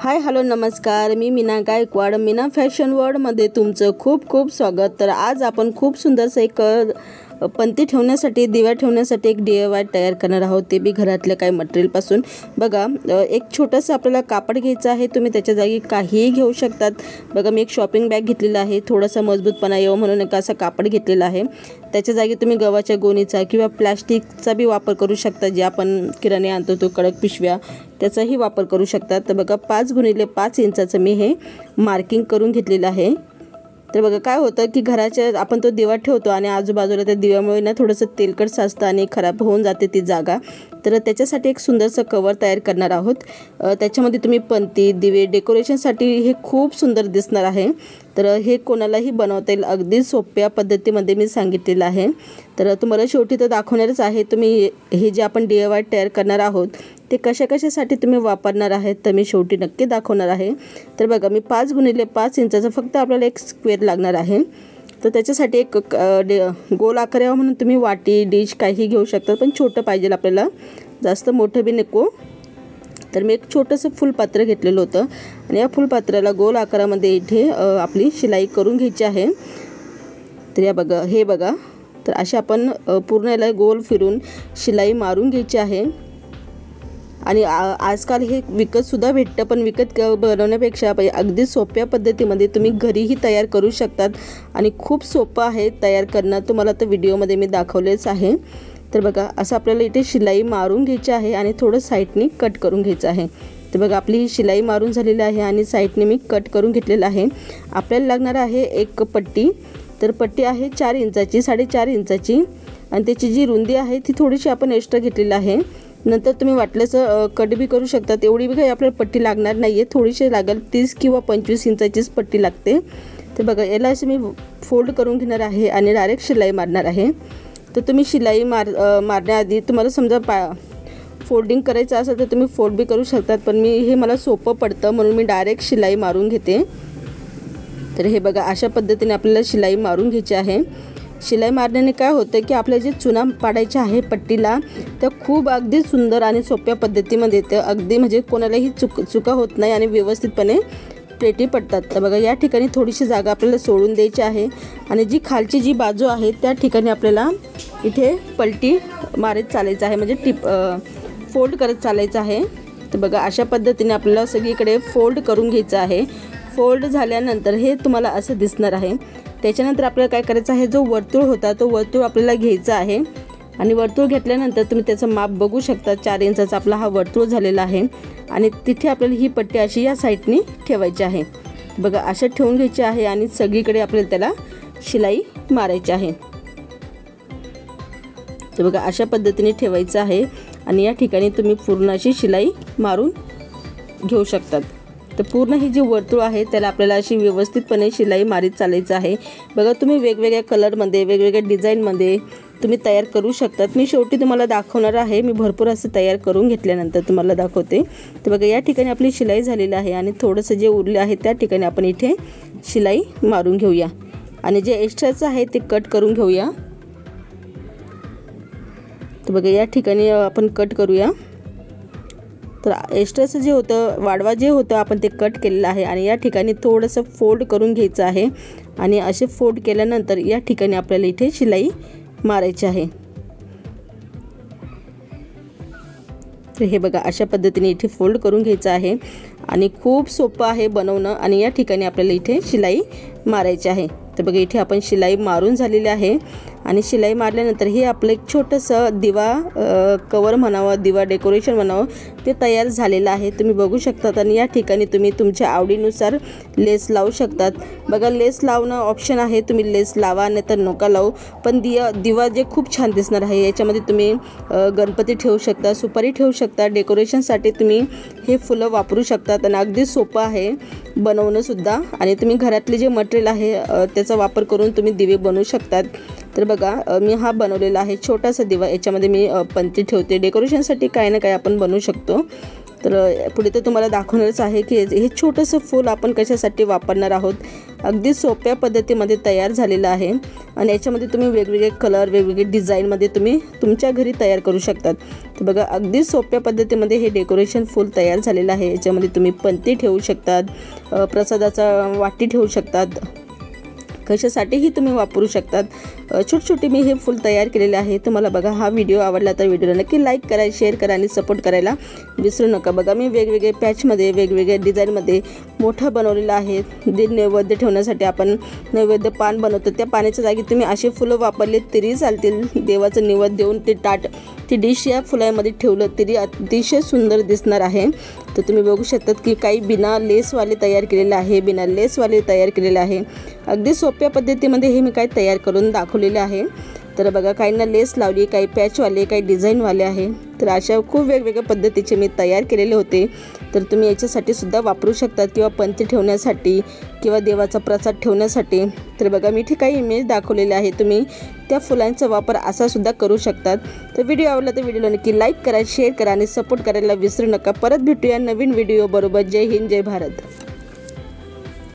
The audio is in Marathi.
हाय हॅलो नमस्कार, मी मीना गायकवाड. मीना फॅशन वर्ल्डमध्ये तुमचं खूप खूप स्वागत. तर आज आपण खूप सुंदरसं एक पंती ठेवण्यासाठी, दिवा ठेवण्यासाठी एक DIY तयार करणार आहोत, ते बी घरातल्या काही मटेरियलपासून. बघा, एक छोटंसं आपल्याला कापड घ्यायचं आहे. तुम्ही त्याच्या जागी काहीही घेऊ शकतात. बघा, मी एक शॉपिंग बॅग घेतलेला आहे. थोडासा मजबूतपणा येऊ म्हणून एक असं कापड घेतलेलं आहे. त्याच्या जागी तुम्ही गव्हाच्या गोणीचा किंवा प्लॅस्टिकचा बी वापर करू शकता. जे आपण किराणे आणतो तो कडक पिशव्या, त्याचाही वापर करू शकतात. तर बघा, 5x5 इंचाचं मी हे मार्किंग करून घेतलेलं आहे. तर बघा, काय होतं की घराच्या आपण तो दिवा ठेवतो आणि आजूबाजूला त्या दिव्यामुळे ना थोडंसं तेलकट साचतं आणि खराब होऊन जाते ती जागा. तर त्याच्यासाठी एक सुंदरसं कवर तयार करणार आहोत. त्याच्यामध्ये तुम्ही पंती, दिवे डेकोरेशनसाठी हे खूप सुंदर दिसणार आहे. तर हे कोणालाही बनवता येईल, अगदी सोप्या पद्धतीमध्ये मी सांगितलेलं आहे. तर तुम्हाला शेवटी तर दाखवणारच आहे तुम्ही हे जे आपण DIY तयार करणार आहोत ते कशासाठी तुम्ही वापरणार आहेत, तर मी शेवटी नक्की दाखवणार आहे. तर बघा, मी 5x5 इंचाचं फक्त आपल्याला एक स्क्वेअर लागणार आहे. तर त्याच्यासाठी एक गोल आकार यावा म्हणून तुम्ही वाटी, डिश काही घेऊ शकता, पण छोटं पाहिजे आपल्याला, जास्त मोठं बी नको. तर मी एक छोटंसं फुलपात्र घेतलेलं होतं आणि या फुलपात्राला गोल आकारामध्ये इथे आपली शिलाई करून घ्यायची आहे. तर या बघा, हे बघा, तर अशा आपण पूर्ण याला गोल फिरून शिलाई मारून घ्यायची आहे. आणि आजकाल हे विकतसुद्धा भेटतं, पण विकत बनवण्यापेक्षा अगदी सोप्या पद्धतीमध्ये तुम्ही घरीही तयार करू शकतात आणि खूप सोपं आहे तयार करणं. तुम्हाला तर व्हिडिओमध्ये मी दाखवलेच आहे. तर बघा, असं आपल्याला इथे शिलाई मारून घ्यायची आहे आणि थोडं साईडनी कट करून घ्यायचं आहे. तर बघा, आपली ही शिलाई मारून झालेली आहे आणि साईडने मी कट करून घेतलेलं आहे. आपल्याला लागणार आहे एक पट्टी. तर पट्टी आहे 4 इंचाची, 4.5 इंचाची, आणि त्याची जी रुंदी आहे ती थोडीशी आपण एक्स्ट्रा घेतलेली आहे. नंतर तुम्ही वाटल्यास कट बी करू शकता. एवढी बी काही आपल्याला पट्टी लागणार नाही आहे, थोडीशी लागेल. 30 किंवा 25 इंचाचीच पट्टी लागते. तर बघा, याला असं मी फोल्ड करून घेणार आहे आणि डायरेक्ट शिलाई मारणार आहे. तर तुम्ही शिलाई मारण्याआधी तुम्हाला समजा फोल्डिंग करायचं असेल तर तुम्ही फोल्ड बी करू शकतात, पण हे मला सोपं पडतं म्हणून मी डायरेक्ट शिलाई मारून घेते. तर हे बघा, अशा पद्धतीने आपल्याला शिलाई मारून घ्यायची आहे. शिलाई मारण्याने काय होतं की आपल्या जे चुना पाडायचे आहे पट्टीला, त्या खूप अगदी सुंदर आणि सोप्या पद्धतीमध्ये येतं. अगदी म्हणजे कोणालाही चुका होत नाही आणि व्यवस्थितपणे प्लेटी पडतात. तर बघा, या ठिकाणी थोडीशी जागा आपल्याला सोडून द्यायची आहे आणि जी खालची जी बाजू आहे त्या ठिकाणी आपल्याला इथे पलटी मारत चालायचं आहे, म्हणजे फोल्ड करत चालायचं आहे. तर बघा, अशा पद्धतीने आपल्याला सगळीकडे फोल्ड करून घ्यायचं आहे. फोल्ड झाल्यानंतर हे तुम्हाला असं दिसणार आहे. त्याच्यानंतर आपल्याला काय करायचं आहे, जो वर्तुळ होता तो वर्तुळ आपल्याला घ्यायचा आहे आणि वर्तुळ घेतल्यानंतर तुम्ही त्याचं माप बघू शकता. 4 इंचाचा आपला हा वर्तुळ झालेला आहे आणि तिथे आपल्याला ही पट्टी अशी या साईडनी ठेवायची आहे. बघा, अशा ठेवून घ्यायची आहे आणि सगळीकडे आपल्याला त्याला शिलाई मारायची आहे. तर बघा, अशा पद्धतीने ठेवायचं आहे आणि या ठिकाणी तुम्ही पूर्ण अशी शिलाई मारून घेऊ शकतात. तर पूर्ण ही जी वर्तुळ आहे त्याला आपल्याला अशी व्यवस्थितपणे शिलाई मारीत चालायचं आहे. बघा, तुम्ही वेगवेगळ्या कलरमध्ये, वेगवेगळ्या डिझाईनमध्ये तुम्ही तयार करू शकतात. मी शेवटी तुम्हाला दाखवणार आहे. मी भरपूर असं तयार करून घेतल्यानंतर तुम्हाला दाखवते. तर बघा, या ठिकाणी आपली शिलाई झालेली आहे आणि थोडंसं जे उरले आहे त्या ठिकाणी आपण इथे शिलाई मारून घेऊया आणि जे एक्स्ट्राचं आहे ते कट करून घेऊया. तर बघा, या ठिकाणी आपण कट करूया. तर एक्स्ट्राचं जे होतं, वाढवा जे होतं, आपण ते कट केलेलं आहे आणि या ठिकाणी थोडंसं फोल्ड करून घ्यायचं आहे आणि असे फोल्ड केल्यानंतर या ठिकाणी आपल्याला इथे शिलाई मारायची आहे. तर हे बघा, अशा पद्धतीने इथे फोल्ड करून घ्यायचं आहे आणि खूप सोपं आहे बनवणं आणि या ठिकाणी आपल्याला इथे शिलाई मारायची आहे. तर बघा, इथे आपण शिलाई मारून झालेली आहे आणि शिलाई मारल्यानंतर हे आपलं एक छोटंसं दिवा कवर म्हणावं, दिवा डेकोरेशन म्हणावं, ते तयार झालेलं आहे. तुम्ही बघू शकतात आणि या ठिकाणी तुम्ही तुमच्या आवडीनुसार लेस लावू शकतात. बघा, लेस लावणं ऑप्शन आहे, तुम्ही लेस लावा नाही तर नका लावू, पण दिवा जे खूप छान दिसणार आहे. याच्यामध्ये तुम्ही गणपती ठेवू शकता, सुपारी ठेवू शकता, डेकोरेशनसाठी तुम्ही हे फुलं वापरू शकतात आणि अगदी सोपं आहे बनवणंसुद्धा. आणि तुम्ही घरातले जे मटेरियल आहे त्याचा वापर करून तुम्ही दिवे बनवू शकतात. तर बघा, मी हा बनवलेला आहे छोटासा दिवा. याच्यामध्ये मी पंती ठेवते. डेकोरेशनसाठी काही ना काही आपण बनवू शकतो. तर पुढे तर तुम्हाला दाखवणारच आहे की हे छोटंसं फूल आपण कशासाठी वापरणार आहोत. अगदी सोप्या पद्धतीमध्ये तयार झालेलं आहे आणि याच्यामध्ये तुम्ही वेगवेगळे कलर वेगवेगळे डिझाईनमध्ये तुम्ही तुमच्या घरी तयार करू शकतात. तर बघा अगदी सोप्या पद्धतीमध्ये हे डेकोरेशन फूल तयार झालेलं आहे. याच्यामध्ये तुम्ही पणती ठेवू शकतात, प्रसादाचा वाटी ठेवू शकतात, कशासाठीही तुम्ही वापरू शकतात. छोटे मी हे फूल तयार केलेले आहे. तुम्हाला बघा हा व्हिडिओ आवडला तर व्हिडिओला नक्की लाईक करा, शेअर करा आणि सपोर्ट करायला विसरू नका. बघा मी वेगवेगळे पॅचमध्ये वेगवेगळ्या डिझाईनमध्ये मोठं बनवलेलं आहे. नैवेद्य ठेवण्यासाठी आपण नैवेद्य पान बनवतो, त्या पाण्याच्या जागी तुम्ही असे फुलं वापरले तरी चालतील. देवाचं निवेद्य देऊन ते ताट ती डिश या फुलामध्ये ठेवलं तरी अतिशय सुंदर दिसणार आहे. तर तुम्ही बघू शकतात की काही बिना लेसवाले तयार केलेले आहे, बिना लेसवाले तयार केलेले आहे. अगदी सोप्या पद्धतीमध्ये हे मी काही तयार करून दाखवलेले आहे. तर बघा काहींना लेस लावली, काही पॅचवाले, काही डिझाईनवाले आहे. तर अशा खूप वेगवेगळ्या पद्धतीचे मी तयार केलेले होते. तर तुम्ही याच्यासाठी सुद्धा वापरू शकतात किंवा पंथी ठेवण्यासाठी किंवा देवाचा प्रसाद ठेवण्यासाठी. तर बघा मी इथे काही इमेज दाखवलेले आहे, तुम्ही त्या फुलांचा वापर असा सुद्धा करू शकतात. तर व्हिडिओ आवडला तर व्हिडिओला नक्की लाईक करा, शेअर करा आणि सपोर्ट करायला विसरू नका. परत भेटूया नवीन व्हिडिओ बरोबर. जय हिंद, जय भारत.